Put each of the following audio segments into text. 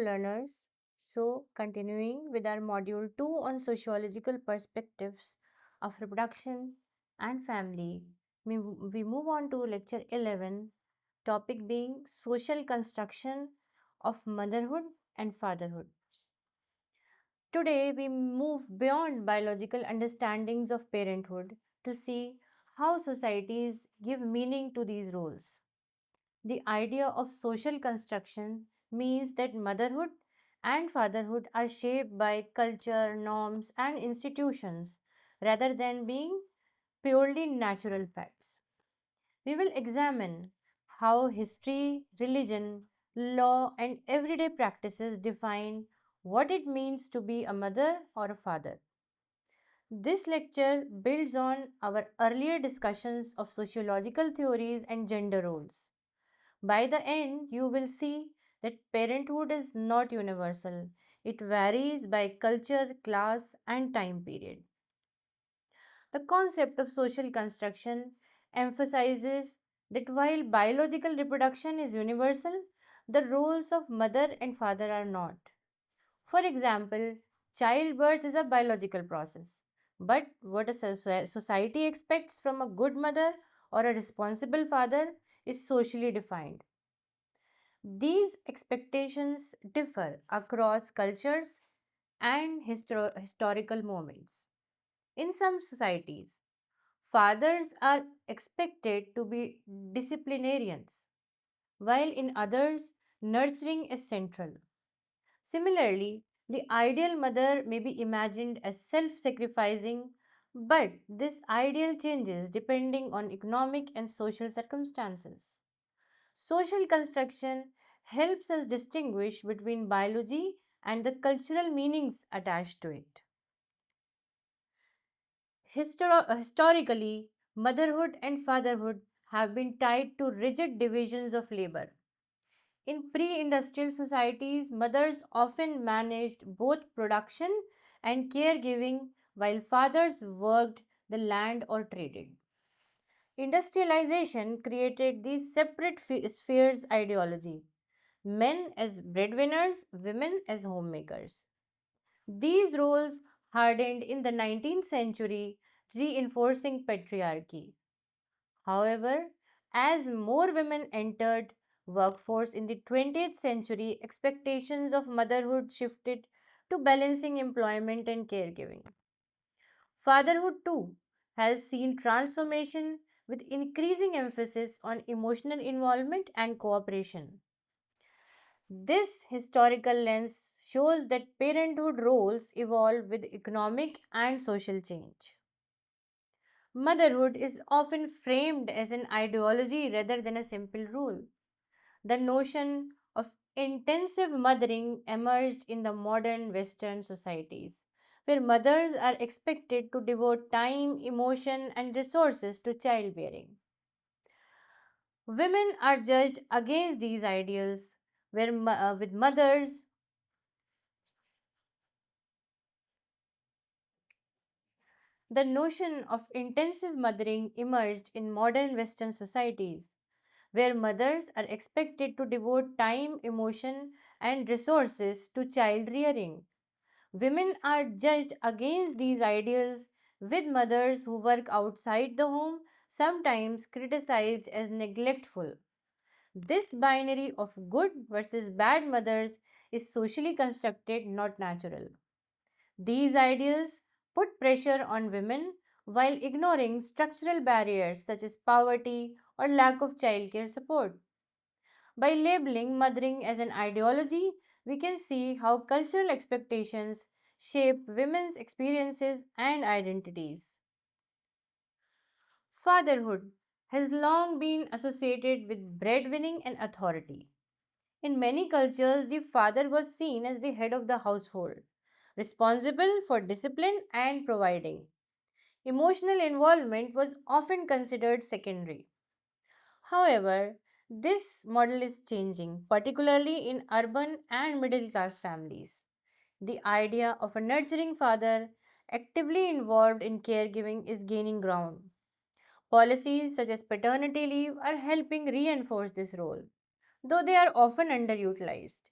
learners. So, continuing with our module 2 on sociological perspectives of reproduction and family, we move on to lecture 11, topic being social construction of motherhood and fatherhood. Today, we move beyond biological understandings of parenthood to see how societies give meaning to these roles. The idea of social construction means that motherhood and fatherhood are shaped by culture, norms, and institutions rather than being purely natural facts. We will examine how history, religion, law, and everyday practices define what it means to be a mother or a father. This lecture builds on our earlier discussions of sociological theories and gender roles. By the end, you will see that parenthood is not universal. It varies by culture, class, and time period. The concept of social construction emphasizes that while biological reproduction is universal, the roles of mother and father are not. For example, childbirth is a biological process, but what a society expects from a good mother or a responsible father is socially defined. These expectations differ across cultures and historical moments. In some societies, fathers are expected to be disciplinarians, while in others, nurturing is central. Similarly, the ideal mother may be imagined as self sacrificing, but this ideal changes depending on economic and social circumstances. Social construction helps us distinguish between biology and the cultural meanings attached to it. Historically, motherhood and fatherhood have been tied to rigid divisions of labor. In pre industrial societies, mothers often managed both production and caregiving while fathers worked the land or traded. Industrialization created these separate spheres ideology, men as breadwinners, women as homemakers. These roles hardened in the 19th century, reinforcing patriarchy. However, as more women entered workforce in the 20th century, expectations of motherhood shifted to balancing employment and caregiving. Fatherhood too has seen transformation with increasing emphasis on emotional involvement and cooperation. This historical lens shows that parenthood roles evolve with economic and social change. Motherhood is often framed as an ideology rather than a simple rule. The notion of intensive mothering emerged in the modern Western societies, where mothers are expected to devote time, emotion, and resources to childbearing. Women are judged against these ideals, where with mothers the notion of intensive mothering emerged in modern Western societies, where mothers are expected to devote time, emotion, and resources to child rearing. Women are judged against these ideals, with mothers who work outside the home sometimes criticized as neglectful. This binary of good versus bad mothers is socially constructed, not natural. These ideals put pressure on women while ignoring structural barriers such as poverty or lack of childcare support. By labeling mothering as an ideology, we can see how cultural expectations shape women's experiences and identities. Fatherhood has long been associated with breadwinning and authority. In many cultures, the father was seen as the head of the household, responsible for discipline and providing. Emotional involvement was often considered secondary. However, this model is changing, particularly in urban and middle class families. The idea of a nurturing father actively involved in caregiving is gaining ground. Policies such as paternity leave are helping reinforce this role, though they are often underutilized.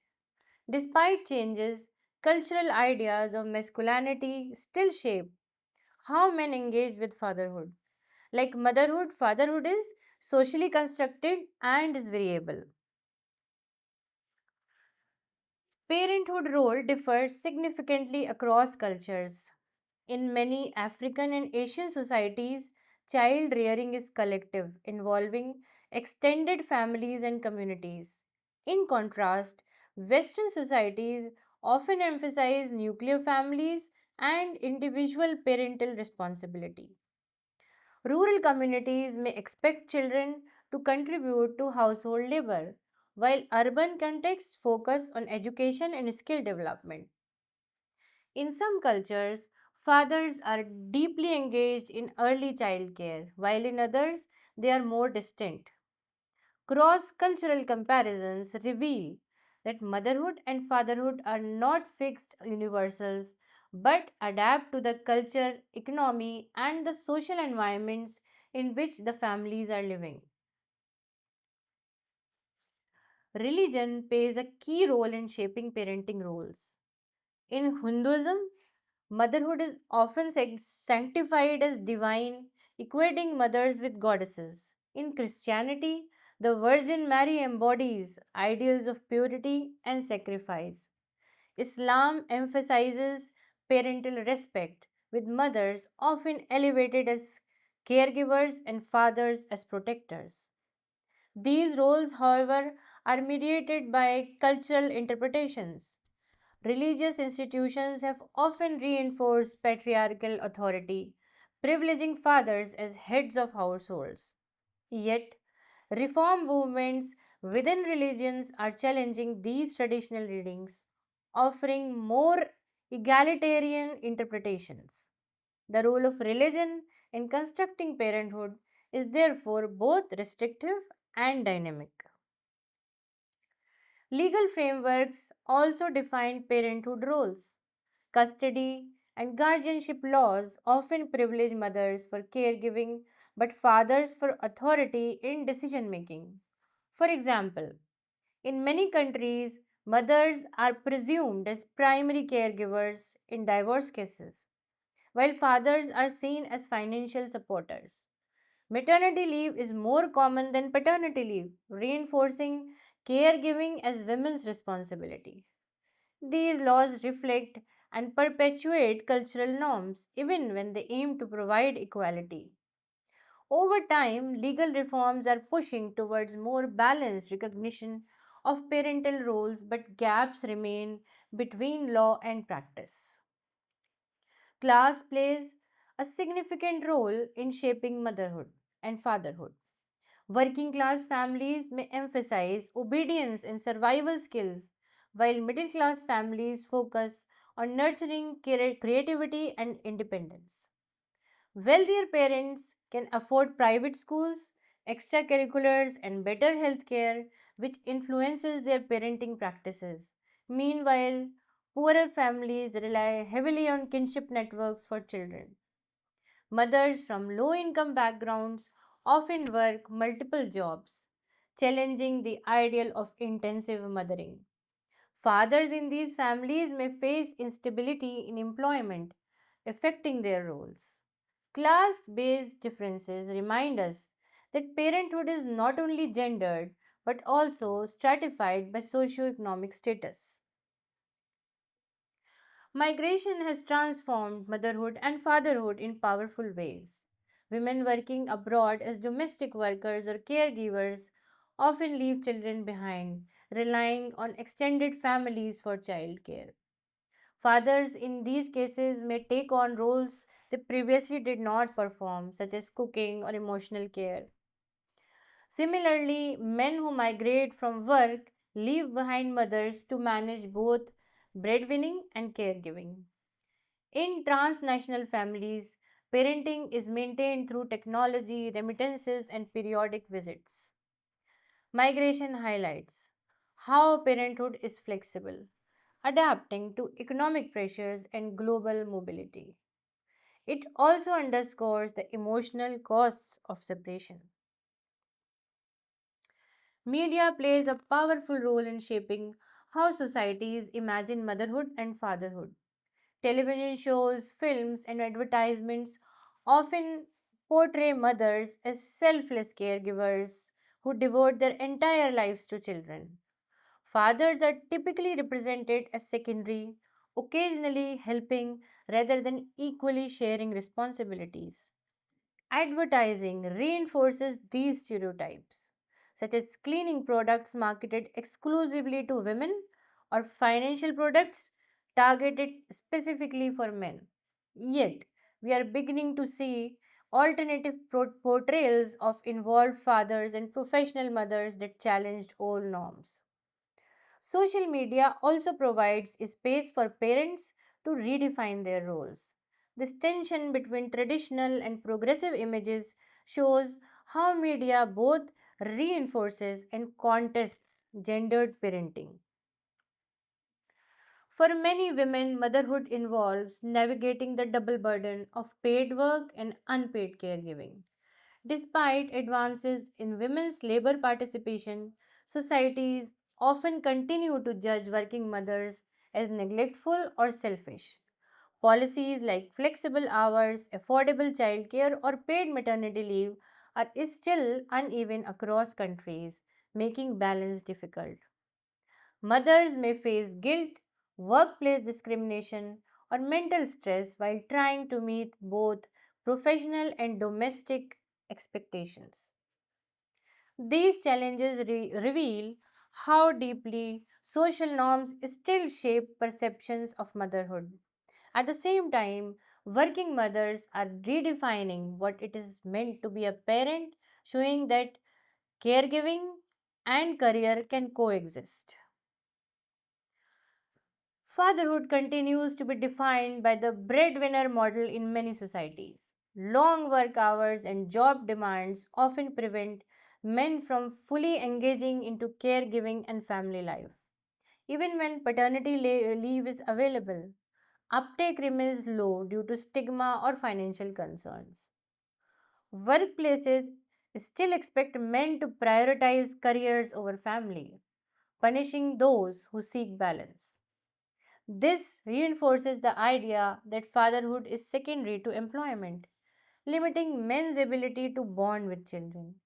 Despite changes, cultural ideas of masculinity still shape how men engage with fatherhood. Like motherhood, fatherhood is socially constructed and is variable. Parenthood role differs significantly across cultures. In many African and Asian societies, child rearing is collective, involving extended families and communities. In contrast, Western societies often emphasize nuclear families and individual parental responsibility. Rural communities may expect children to contribute to household labor, while urban contexts focus on education and skill development. In some cultures, fathers are deeply engaged in early childcare, while in others, they are more distant. Cross cultural comparisons reveal that motherhood and fatherhood are not fixed universals but adapt to the culture, economy, and the social environments in which the families are living. Religion plays a key role in shaping parenting roles. In Hinduism, motherhood is often sanctified as divine, equating mothers with goddesses. In Christianity, the Virgin Mary embodies ideals of purity and sacrifice. Islam emphasizes parental respect, with mothers often elevated as caregivers and fathers as protectors. These roles, however, are mediated by cultural interpretations. Religious institutions have often reinforced patriarchal authority, privileging fathers as heads of households. Yet, reform movements within religions are challenging these traditional readings, offering more egalitarian interpretations. The role of religion in constructing parenthood is therefore both restrictive and dynamic. Legal frameworks also define parenthood roles. Custody and guardianship laws often privilege mothers for caregiving but fathers for authority in decision making. For example, in many countries, mothers are presumed as primary caregivers in divorce cases, while fathers are seen as financial supporters. Maternity leave is more common than paternity leave, reinforcing caregiving as women's responsibility. These laws reflect and perpetuate cultural norms even when they aim to provide equality. Over time, legal reforms are pushing towards more balanced recognition of parental roles, but gaps remain between law and practice. Class plays a significant role in shaping motherhood and fatherhood. Working class families may emphasize obedience and survival skills, while middle class families focus on nurturing creativity and independence. Wealthier parents can afford private schools, extracurriculars, and better healthcare, which influences their parenting practices. Meanwhile, poorer families rely heavily on kinship networks for children. Mothers from low income backgrounds often work multiple jobs, challenging the ideal of intensive mothering. Fathers in these families may face instability in employment, affecting their roles. Class based differences remind us that parenthood is not only gendered but also stratified by socioeconomic status. Migration has transformed motherhood and fatherhood in powerful ways. Women working abroad as domestic workers or caregivers often leave children behind, relying on extended families for childcare. Fathers in these cases may take on roles they previously did not perform, such as cooking or emotional care. Similarly, men who migrate from work leave behind mothers to manage both breadwinning and caregiving. In transnational families, parenting is maintained through technology, remittances, and periodic visits. Migration highlights how parenthood is flexible, adapting to economic pressures and global mobility. It also underscores the emotional costs of separation. Media plays a powerful role in shaping how societies imagine motherhood and fatherhood. Television shows, films, and advertisements often portray mothers as selfless caregivers who devote their entire lives to children. Fathers are typically represented as secondary, occasionally helping rather than equally sharing responsibilities. Advertising reinforces these stereotypes, such as cleaning products marketed exclusively to women or financial products targeted specifically for men. Yet, we are beginning to see alternative portrayals of involved fathers and professional mothers that challenged old norms. Social media also provides a space for parents to redefine their roles. This tension between traditional and progressive images shows how media both reinforces and contests gendered parenting. For many women, motherhood involves navigating the double burden of paid work and unpaid caregiving. Despite advances in women's labor participation, societies often continue to judge working mothers as neglectful or selfish. Policies like flexible hours, affordable childcare, or paid maternity leave are still uneven across countries, making balance difficult. Mothers may face guilt, workplace discrimination, or mental stress while trying to meet both professional and domestic expectations. These challenges reveal how deeply social norms still shape perceptions of motherhood. At the same time, working mothers are redefining what it is meant to be a parent, showing that caregiving and career can coexist. Fatherhood continues to be defined by the breadwinner model in many societies. Long work hours and job demands often prevent men from fully engaging into caregiving and family life. Even when paternity leave is available, uptake remains low due to stigma or financial concerns. Workplaces still expect men to prioritize careers over family, punishing those who seek balance. This reinforces the idea that fatherhood is secondary to employment, limiting men's ability to bond with children.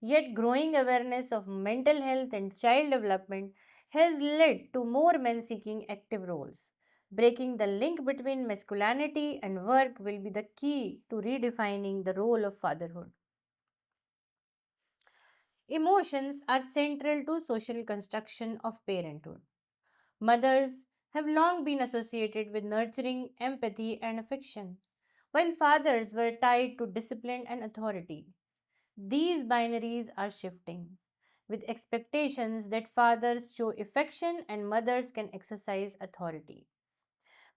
Yet, growing awareness of mental health and child development has led to more men seeking active roles. Breaking the link between masculinity and work will be the key to redefining the role of fatherhood. Emotions are central to social construction of parenthood. Mothers have long been associated with nurturing, empathy, and affection, while fathers were tied to discipline and authority. These binaries are shifting, with expectations that fathers show affection and mothers can exercise authority.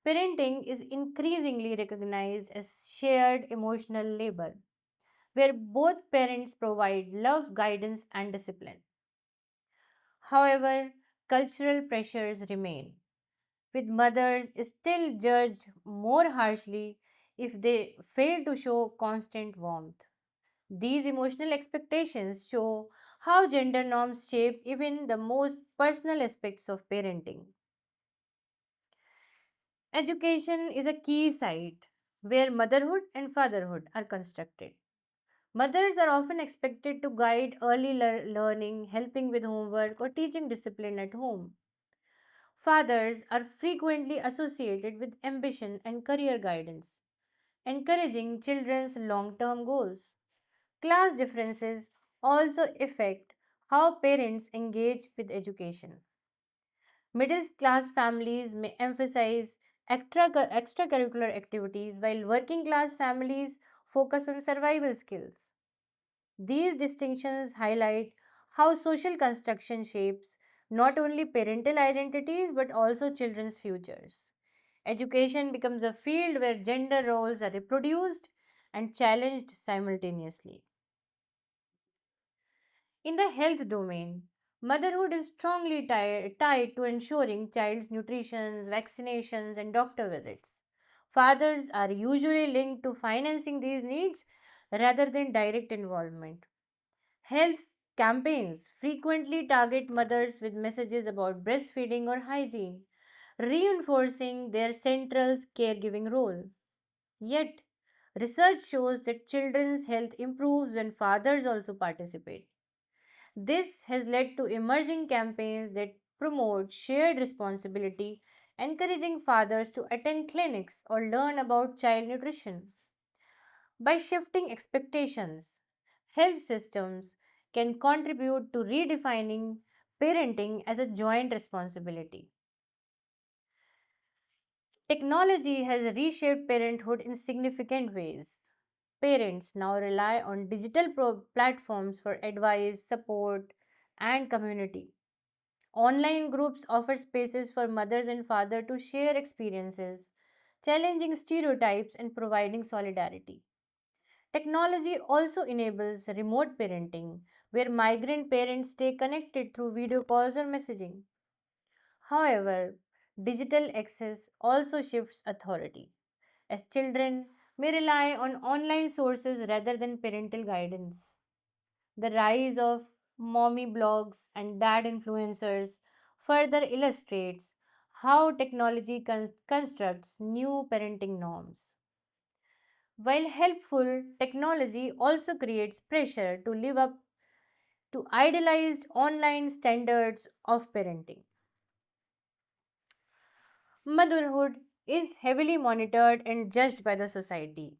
Parenting is increasingly recognized as shared emotional labor, where both parents provide love, guidance, and discipline. However, cultural pressures remain, with mothers still judged more harshly if they fail to show constant warmth. These emotional expectations show how gender norms shape even the most personal aspects of parenting. Education is a key site where motherhood and fatherhood are constructed. Mothers are often expected to guide early learning, helping with homework, or teaching discipline at home. Fathers are frequently associated with ambition and career guidance, encouraging children's long term goals. Class differences also affect how parents engage with education. Middle class families may emphasize extracurricular activities while working class families focus on survival skills. These distinctions highlight how social construction shapes not only parental identities but also children's futures. Education becomes a field where gender roles are reproduced and challenged simultaneously. In the health domain, motherhood is strongly tied to ensuring child's nutrition, vaccinations, and doctor visits. Fathers are usually linked to financing these needs rather than direct involvement. Health Campaigns frequently target mothers with messages about breastfeeding or hygiene, reinforcing their central caregiving role. Yet, research shows that children's health improves when fathers also participate. This has led to emerging campaigns that promote shared responsibility, encouraging fathers to attend clinics or learn about child nutrition. By shifting expectations, health systems can contribute to redefining parenting as a joint responsibility. Technology has reshaped parenthood in significant ways. Parents now rely on digital platforms for advice, support, and community. Online groups offer spaces for mothers and fathers to share experiences, challenging stereotypes and providing solidarity. Technology also enables remote parenting, where migrant parents stay connected through video calls or messaging. However, digital access also shifts authority, as children may rely on online sources rather than parental guidance. The rise of mommy blogs and dad influencers further illustrates how technology constructs new parenting norms. While helpful, technology also creates pressure to live up to idealized online standards of parenting. Motherhood is heavily monitored and judged by the society.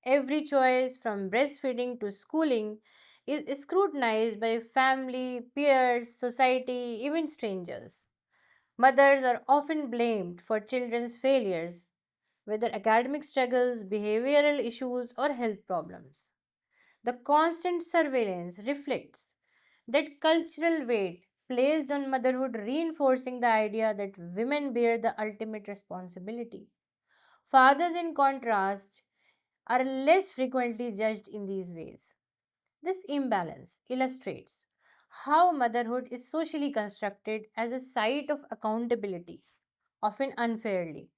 Every choice, from breastfeeding to schooling, is scrutinized by family, peers, society, even strangers. Mothers are often blamed for children's failures, whether academic struggles, behavioral issues, or health problems. The constant surveillance reflects that cultural weight placed on motherhood, reinforcing the idea that women bear the ultimate responsibility. Fathers, in contrast, are less frequently judged in these ways. This imbalance illustrates how motherhood is socially constructed as a site of accountability, often unfairly.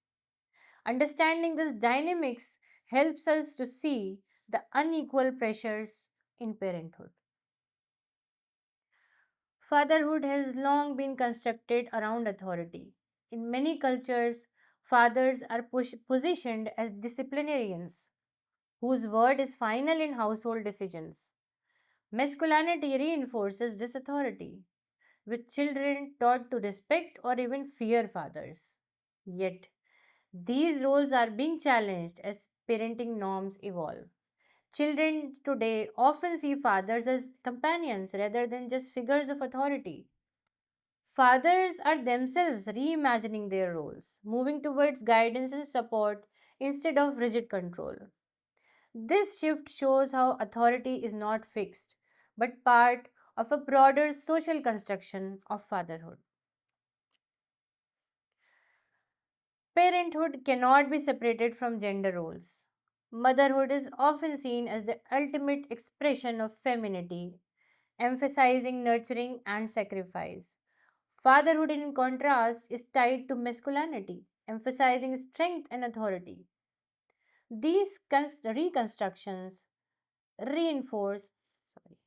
Understanding this dynamics helps us to see the unequal pressures in parenthood. Fatherhood has long been constructed around authority. In many cultures, fathers are positioned as disciplinarians whose word is final in household decisions. Masculinity reinforces this authority, with children taught to respect or even fear fathers. Yet, these roles are being challenged as parenting norms evolve. Children today often see fathers as companions rather than just figures of authority. Fathers are themselves reimagining their roles, moving towards guidance and support instead of rigid control. This shift shows how authority is not fixed, but part of a broader social construction of fatherhood. Parenthood cannot be separated from gender roles. Motherhood is often seen as the ultimate expression of femininity, emphasizing nurturing and sacrifice. Fatherhood, in contrast, is tied to masculinity, emphasizing strength and authority. These reconstructions reinforce sorry,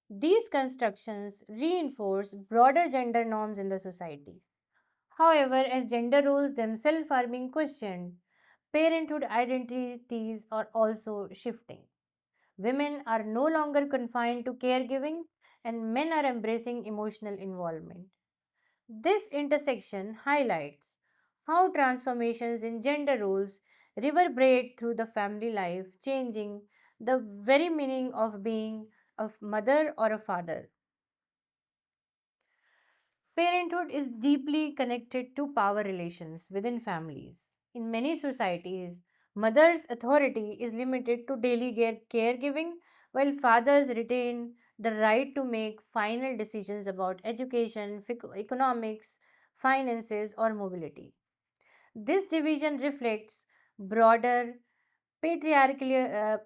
these constructions reinforce broader gender norms in the society. However, as gender roles themselves are being questioned, parenthood identities are also shifting. Women are no longer confined to caregiving, and men are embracing emotional involvement. This intersection highlights how transformations in gender roles reverberate through the family life, changing the very meaning of being a mother or a father. Parenthood is deeply connected to power relations within families. In many societies, mother's authority is limited to daily caregiving, while fathers retain the right to make final decisions about education, economics, finances, or mobility. This division reflects broader patriarchal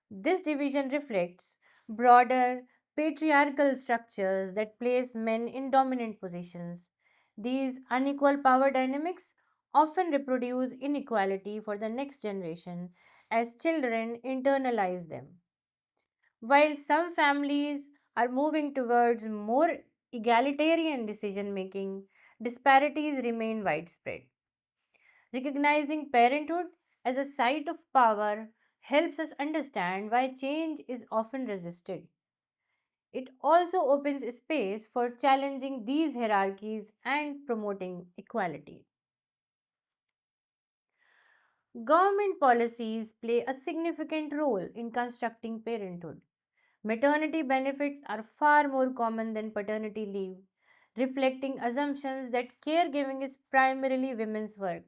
This division reflects broader patriarchal structures that place men in dominant positions. These unequal power dynamics often reproduce inequality for the next generation, as children internalize them. While some families are moving towards more egalitarian decision making, disparities remain widespread. Recognizing parenthood as a site of power helps us understand why change is often resisted. It also opens space for challenging these hierarchies and promoting equality. Government policies play a significant role in constructing parenthood. Maternity benefits are far more common than paternity leave, reflecting assumptions that caregiving is primarily women's work.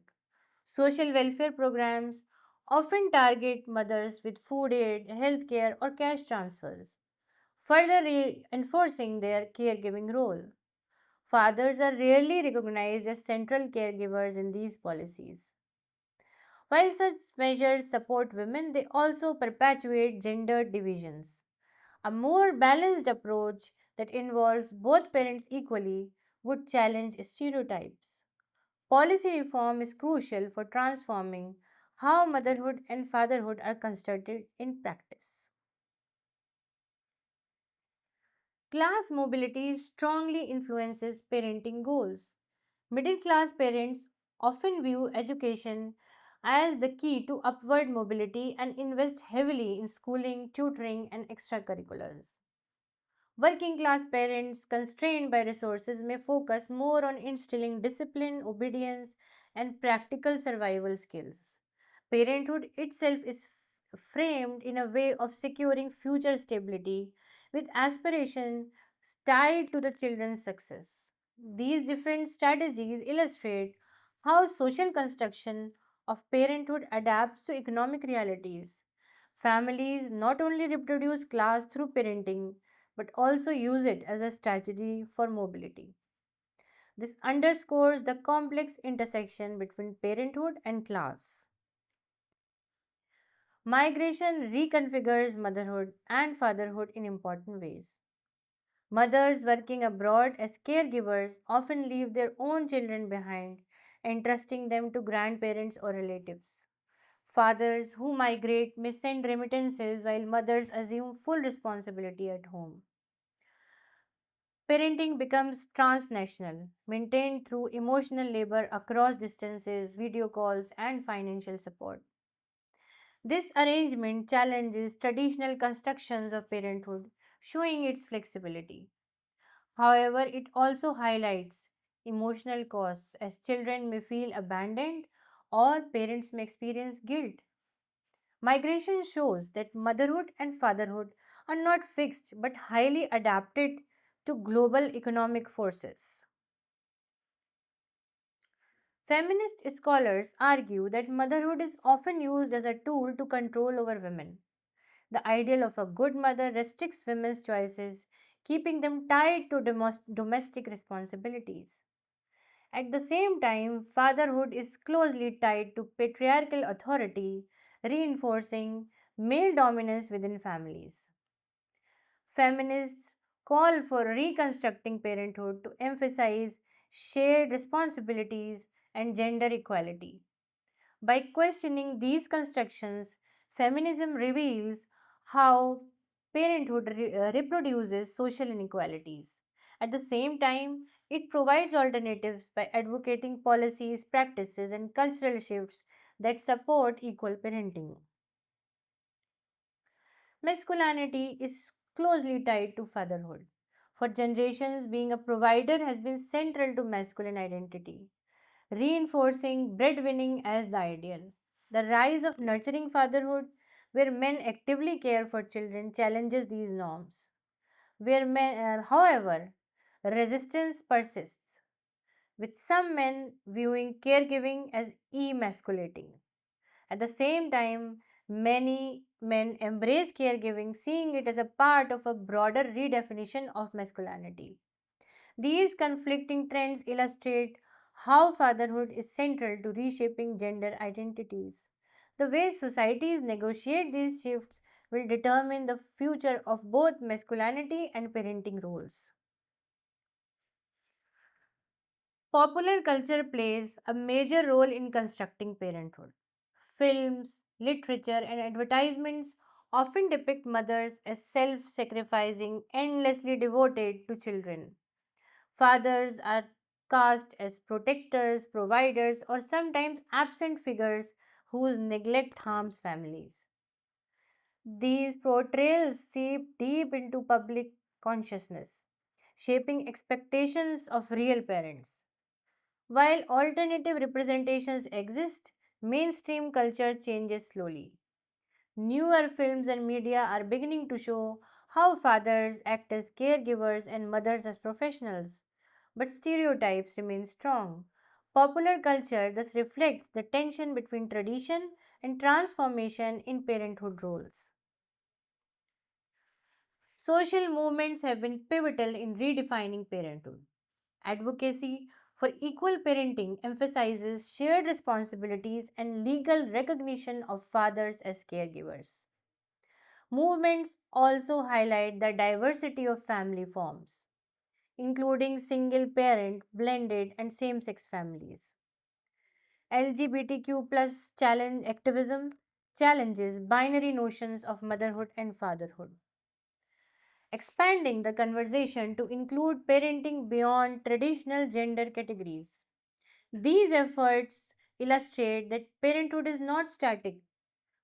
Social welfare programs often target mothers with food aid, healthcare, or cash transfers, further reinforcing their caregiving role. Fathers are rarely recognized as central caregivers in these policies. While such measures support women, they also perpetuate gender divisions. A more balanced approach that involves both parents equally would challenge stereotypes. Policy reform is crucial for transforming how motherhood and fatherhood are constructed in practice. Class mobility strongly influences parenting goals. Middle class parents often view education as the key to upward mobility and invest heavily in schooling, tutoring, and extracurriculars. Working class parents, constrained by resources, may focus more on instilling discipline, obedience, and practical survival skills. Parenthood itself is framed in a way of securing future stability with aspiration tied to the children's success. These different strategies illustrate how social construction of parenthood adapts to economic realities. Families not only reproduce class through parenting but also use it as a strategy for mobility. This underscores the complex intersection between parenthood and class. Migration reconfigures motherhood and fatherhood in important ways. Mothers working abroad as caregivers often leave their own children behind, entrusting them to grandparents or relatives. Fathers who migrate may send remittances while mothers assume full responsibility at home. Parenting becomes transnational, maintained through emotional labor across distances, video calls, and financial support. This arrangement challenges traditional constructions of parenthood, showing its flexibility. However, it also highlights emotional costs as children may feel abandoned or parents may experience guilt. Migration shows that motherhood and fatherhood are not fixed but highly adapted to global economic forces. Feminist scholars argue that motherhood is often used as a tool to control over women. The ideal of a good mother restricts women's choices, keeping them tied to domestic responsibilities. At the same time, fatherhood is closely tied to patriarchal authority, reinforcing male dominance within families. Feminists call for reconstructing parenthood to emphasize shared responsibilities and gender equality. By questioning these constructions, feminism reveals how parenthood reproduces social inequalities. At the same time, it provides alternatives by advocating policies, practices, and cultural shifts that support equal parenting. Masculinity is closely tied to fatherhood. For generations, being a provider has been central to masculine identity, reinforcing breadwinning as the ideal. The rise of nurturing fatherhood, where men actively care for children, challenges these norms. However, resistance persists, with some men viewing caregiving as emasculating. At the same time, many men embrace caregiving, seeing it as a part of a broader redefinition of masculinity. These conflicting trends illustrate how fatherhood is central to reshaping gender identities. The way societies negotiate these shifts will determine the future of both masculinity and parenting roles. Popular culture plays a major role in constructing parenthood. Films, literature, and advertisements often depict mothers as self sacrificing, endlessly devoted to children. Fathers are cast as protectors, providers, or sometimes absent figures whose neglect harms families. These portrayals seep deep into public consciousness, shaping expectations of real parents. While alternative representations exist, mainstream culture changes slowly. Newer films and media are beginning to show how fathers act as caregivers and mothers as professionals, but stereotypes remain strong. Popular culture thus reflects the tension between tradition and transformation in parenthood roles. Social movements have been pivotal in redefining parenthood. Advocacy for equal parenting emphasizes shared responsibilities and legal recognition of fathers as caregivers. Movements also highlight the diversity of family forms, including single parent, blended, and same sex families. LGBTQ plus challenge activism challenges binary notions of motherhood and fatherhood, expanding the conversation to include parenting beyond traditional gender categories. These efforts illustrate that parenthood is not static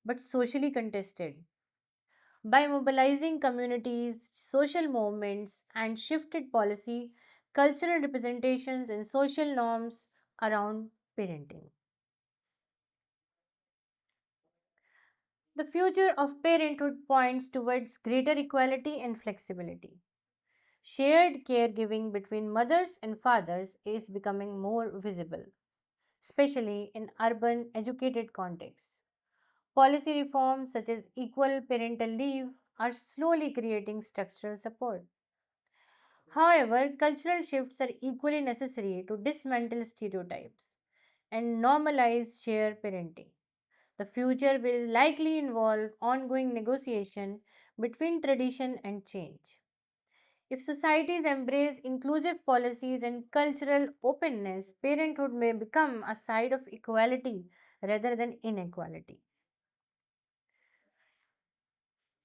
but socially contested. By mobilizing communities, social movements, and shifted policy, cultural representations, and social norms around parenting. The future of parenthood points towards greater equality and flexibility. Shared caregiving between mothers and fathers is becoming more visible, especially in urban educated contexts. Policy reforms such as equal parental leave are slowly creating structural support. However, cultural shifts are equally necessary to dismantle stereotypes and normalize shared parenting. The future will likely involve ongoing negotiation between tradition and change. If societies embrace inclusive policies and cultural openness, parenthood may become a side of equality rather than inequality.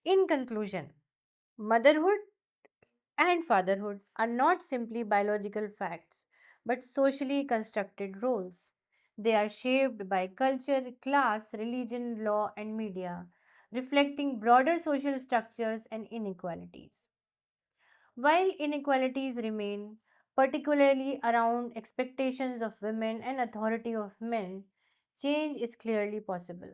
In conclusion, motherhood and fatherhood are not simply biological facts, but socially constructed roles. They are shaped by culture, class, religion, law, and media, reflecting broader social structures and inequalities. While inequalities remain, particularly around expectations of women and authority of men, change is clearly possible.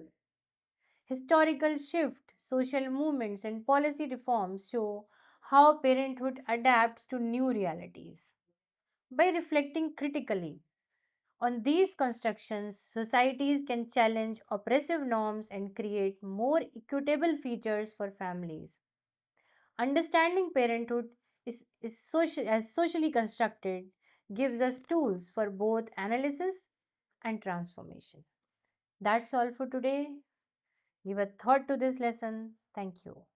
Historical shift, social movements, and policy reforms show how parenthood adapts to new realities. By reflecting critically on these constructions, societies can challenge oppressive norms and create more equitable features for families. Understanding parenthood as socially constructed gives us tools for both analysis and transformation. That's all for today. Give a thought to this lesson. Thank you.